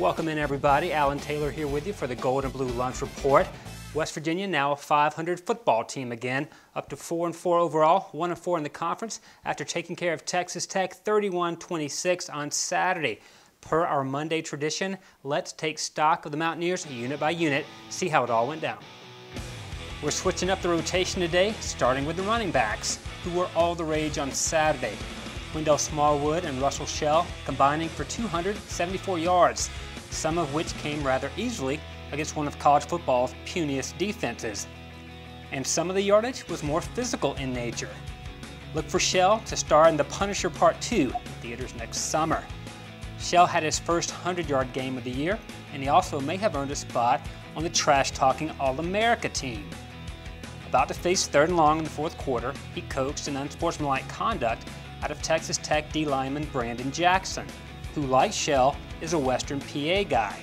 Welcome in, everybody. Allan Taylor here with you for the Gold and Blue Lunch Report. West Virginia now a 500 football team again, up to 4-4 overall, 1-4 in the conference after taking care of Texas Tech 31-26 on Saturday. Per our Monday tradition, let's take stock of the Mountaineers unit by unit, see how it all went down. We're switching up the rotation today, starting with the running backs, who were all the rage on Saturday. Wendell Smallwood and Russell Shell combining for 274 yards, some of which came rather easily against one of college football's puniest defenses. And some of the yardage was more physical in nature. Look for Shell to star in The Punisher Part 2 in theaters next summer. Shell had his first 100-yard game of the year, and he also may have earned a spot on the trash-talking All-America team. About to face 3rd and long in the fourth quarter, he coaxed an unsportsmanlike conduct out of Texas Tech D lineman Brandon Jackson, who, like Shell, is a Western PA guy.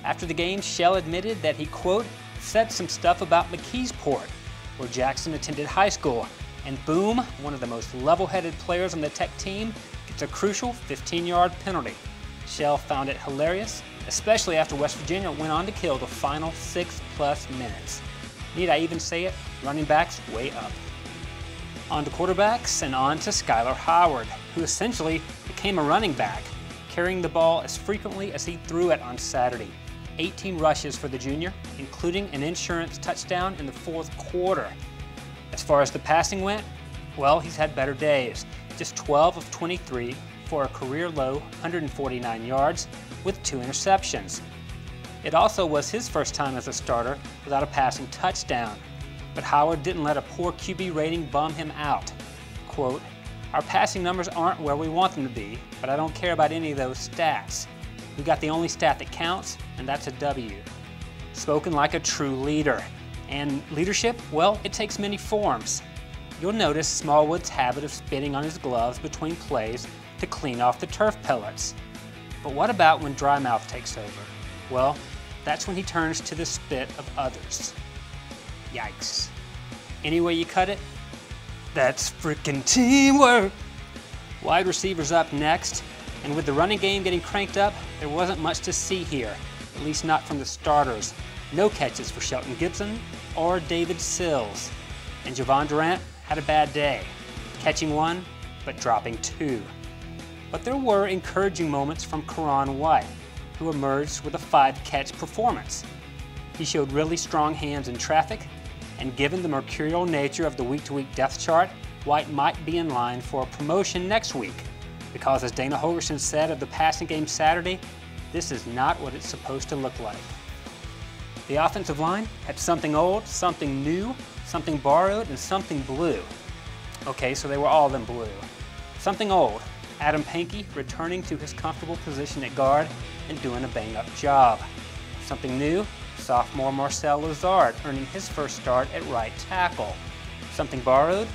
After the game, Shell admitted that he, quote, said some stuff about McKeesport, where Jackson attended high school, and boom, one of the most level-headed players on the Tech team gets a crucial 15-yard penalty. Shell found it hilarious, especially after West Virginia went on to kill the final 6+ minutes. Need I even say it? Running backs way up. On to quarterbacks and on to Skylar Howard, who essentially became a running back, carrying the ball as frequently as he threw it on Saturday. 18 rushes for the junior, including an insurance touchdown in the fourth quarter. As far as the passing went, well, he's had better days. Just 12 of 23 for a career-low 149 yards with 2 interceptions. It also was his first time as a starter without a passing touchdown. But Howard didn't let a poor QB rating bum him out. Quote, our passing numbers aren't where we want them to be, but I don't care about any of those stats. We got the only stat that counts, and that's a W. Spoken like a true leader. And leadership, well, it takes many forms. You'll notice Smallwood's habit of spitting on his gloves between plays to clean off the turf pellets. But what about when dry mouth takes over? Well, that's when he turns to the spit of others. Yikes. Any way you cut it, that's frickin' teamwork. Wide receivers up next, and with the running game getting cranked up, there wasn't much to see here, at least not from the starters. No catches for Shelton Gibson or David Sills. And Javon Durant had a bad day, catching 1, but dropping 2. But there were encouraging moments from Karan White, who emerged with a 5-catch performance. He showed really strong hands in traffic, and given the mercurial nature of the week-to-week depth chart, White might be in line for a promotion next week, because as Dana Holgorsen said of the passing game Saturday, this is not what it's supposed to look like. The offensive line had something old, something new, something borrowed, and something blue. Okay, so they were all in blue. Something old, Adam Pankey returning to his comfortable position at guard and doing a bang-up job. Something new, sophomore Marcel Lazard earning his first start at right tackle. Something borrowed,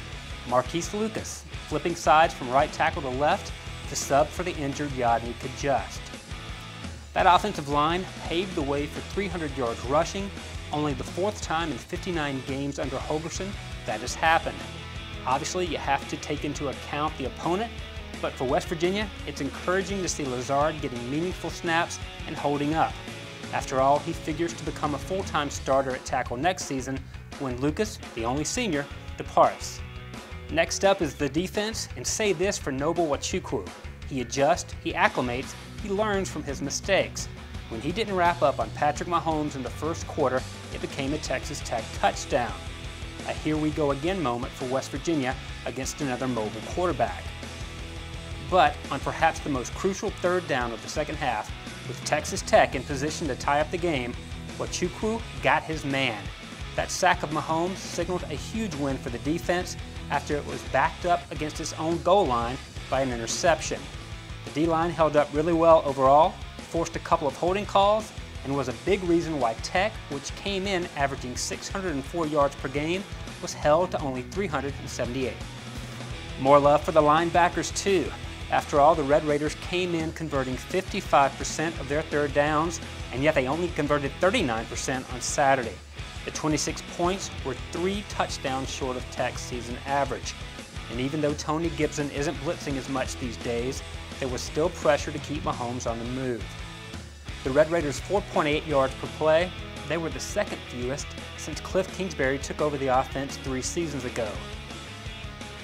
Marquise Lucas flipping sides from right tackle to left to sub for the injured Yadni Kajust. That offensive line paved the way for 300 yards rushing, only the 4th time in 59 games under Holgorsen that has happened. Obviously, you have to take into account the opponent, but for West Virginia, it's encouraging to see Lazard getting meaningful snaps and holding up. After all, he figures to become a full-time starter at tackle next season when Lucas, the only senior, departs. Next up is the defense, and say this for Noble Nwachukwu. He adjusts, he acclimates, he learns from his mistakes. When he didn't wrap up on Patrick Mahomes in the first quarter, it became a Texas Tech touchdown. A here we go again moment for West Virginia against another mobile quarterback. But on perhaps the most crucial 3rd down of the second half, with Texas Tech in position to tie up the game, Nwachukwu got his man. That sack of Mahomes signaled a huge win for the defense after it was backed up against its own goal line by an interception. The D-line held up really well overall, forced a couple of holding calls, and was a big reason why Tech, which came in averaging 604 yards per game, was held to only 378. More love for the linebackers too. After all, the Red Raiders came in converting 55% of their 3rd downs, and yet they only converted 39% on Saturday. The 26 points were 3 touchdowns short of Tech's season average. And even though Tony Gibson isn't blitzing as much these days, there was still pressure to keep Mahomes on the move. The Red Raiders' 4.8 yards per play, they were the second fewest since Cliff Kingsbury took over the offense 3 seasons ago.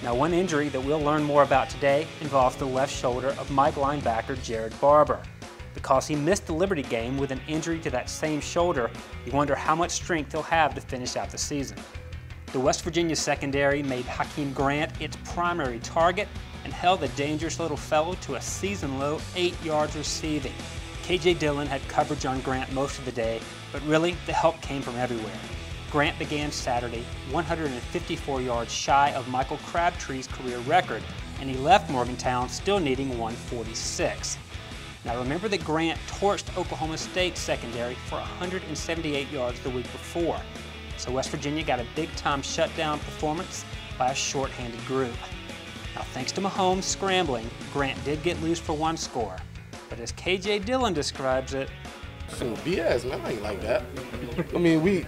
Now, one injury that we'll learn more about today involves the left shoulder of Mike linebacker Jared Barber. Because he missed the Liberty game with an injury to that same shoulder, you wonder how much strength he'll have to finish out the season. The West Virginia secondary made Hakeem Grant its primary target and held the dangerous little fellow to a season-low 8 yards receiving. K.J. Dillon had coverage on Grant most of the day, but really the help came from everywhere. Grant began Saturday 154 yards shy of Michael Crabtree's career record, and he left Morgantown still needing 146. Now remember that Grant torched Oklahoma State's secondary for 178 yards the week before, so West Virginia got a big-time shutdown performance by a short-handed group. Now thanks to Mahomes scrambling, Grant did get loose for 1 score, but as K.J. Dillon describes it, BS, man, I ain't like that. I mean,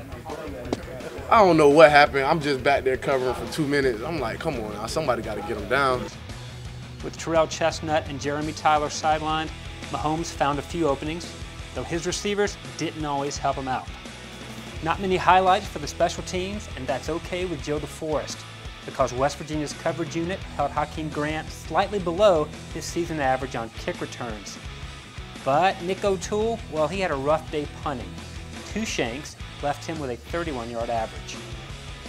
I don't know what happened. I'm just back there covering for 2 minutes. I'm like, come on now, somebody got to get him down. With Terrell Chestnut and Jeremy Tyler sidelined, Mahomes found a few openings, though his receivers didn't always help him out. Not many highlights for the special teams, and that's okay with Joe DeForest, because West Virginia's coverage unit held Hakeem Grant slightly below his season average on kick returns. But Nick O'Toole, well, he had a rough day punting. 2 shanks left him with a 31-yard average.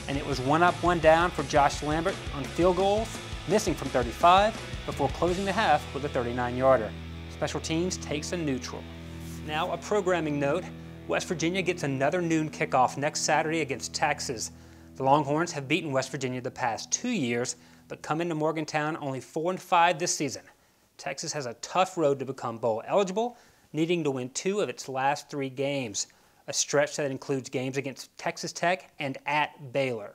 And it was 1 up, 1 down for Josh Lambert on field goals, missing from 35 before closing the half with a 39-yarder. Special teams takes a neutral. Now a programming note, West Virginia gets another noon kickoff next Saturday against Texas. The Longhorns have beaten West Virginia the past 2 years, but come into Morgantown only 4-5 this season. Texas has a tough road to become bowl eligible, needing to win 2 of its last 3 games, a stretch that includes games against Texas Tech and at Baylor.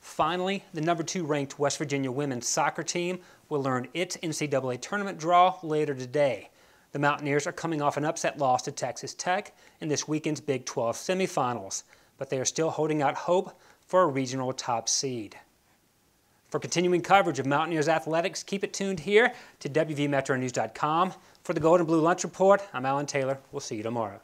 Finally, the number 2 ranked West Virginia women's soccer team will learn its NCAA tournament draw later today. The Mountaineers are coming off an upset loss to Texas Tech in this weekend's Big 12 semifinals, but they are still holding out hope for a regional top seed. For continuing coverage of Mountaineers athletics, keep it tuned here to WVMetroNews.com. For the Gold and Blue Lunch Report, I'm Allan Taylor. We'll see you tomorrow.